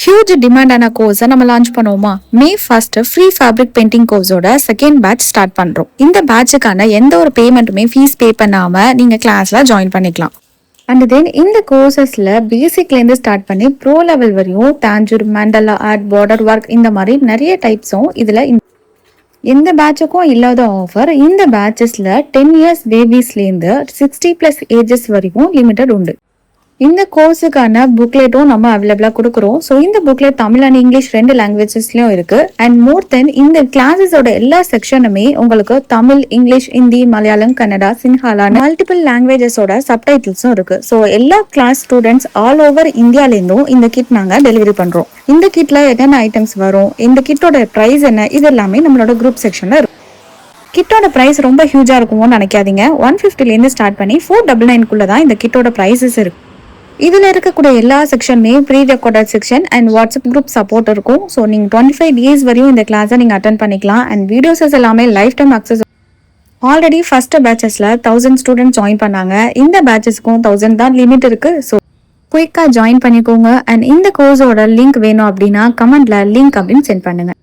Huge டிமாண்டான கோர்ஸை நம்ம launch பண்ணுவோமா? மே 1 ஃப்ரீ ஃபேப்ரிக் பெயிண்டிங் கோர்ஸோட செகண்ட் பேட்ச் ஸ்டார்ட் பண்றோம். இந்த பேட்சுக்கான எந்த ஒரு பேமெண்ட்டுமே ஃபீஸ் பே பண்ணாம நீங்க கிளாஸ்ல ஜாயின் பண்ணிக்கலாம். அண்ட் தென் இந்த கோர்சஸ்ல பேசிக்லேருந்து ஸ்டார்ட் பண்ணி ப்ரோ லெவல் வரையும் தாஞ்சூர், மண்டலா ஆர்ட், பார்டர் ஒர்க் இந்த மாதிரி நிறைய டைப்ஸும் இதுல எந்த பேட்சுக்கும் இல்லாத ஆஃபர். இந்த பேட்சஸ்ல 10 இயர்ஸ் பேபிஸ்லேருந்து 60+ ஏஜஸ் வரைக்கும் லிமிடெட் உண்டு. இந்த கோர்ஸுக்கான புக்லெட்டும் நம்ம அவைலபிளாக கொடுக்குறோம். ஸோ இந்த புக்லெட் தமிழ் அண்ட் இங்கிலீஷ் 2 லாங்குவேஜஸ்லையும் இருக்கு. அண்ட் மோர் தென் இந்த கிளாஸஸோட எல்லா செக்ஷனுமே உங்களுக்கு தமிழ், இங்கிலீஷ், ஹிந்தி, மலையாளம், கன்னடா, சின்ஹாலா மல்டிபிள் லாங்குவேஜஸோட சப்டைட்டில்ஸும் இருக்கு. ஸோ எல்லா கிளாஸ் ஸ்டூடெண்ட்ஸ் ஆல் ஓவர் இந்தியாலேருந்தும் இந்த கிட் நாங்கள் டெலிவரி பண்ணுறோம். இந்த கிட்ல என்னென்ன ஐட்டம்ஸ் வரும், இந்த கிட்டோட ப்ரைஸ் என்ன, இது எல்லாமே நம்மளோட குரூப் செக்ஷன்ல இருக்கும். கிட்டோட ப்ரைஸ் ரொம்ப ஹியூஜா இருக்குமோன்னு நினைக்காதீங்க. 150லேருந்து ஸ்டார்ட் பண்ணி 499 தான் இந்த கிட்டோட ப்ரைஸஸ் இருக்கு. இதுல இருக்கக்கூடிய எல்லா செக்ஷனுமே pre recorded section and WhatsApp group support இருக்கும். ஸோ நீங்க 25 டேஸ் வரையும் இந்த கிளாஸை நீங்க அட்டன் பண்ணிக்கலாம். அண்ட் வீடியோஸஸ் எல்லாமே life time access. Already first பேட்சஸ்ல 1000 ஸ்டூடெண்ட்ஸ் ஜாயின் பண்ணாங்க. இந்த பேட்சஸ்க்கும் 1000 தான் லிமிட் இருக்கு. ஸோ குயிக்கா ஜாயின் பண்ணிக்கோங்க. அண்ட் இந்த கோர்ஸோட லிங்க் வேணும் அப்படின்னா கமெண்ட்ல லிங்க் அப்படின்னு சென்ட் பண்ணுங்க.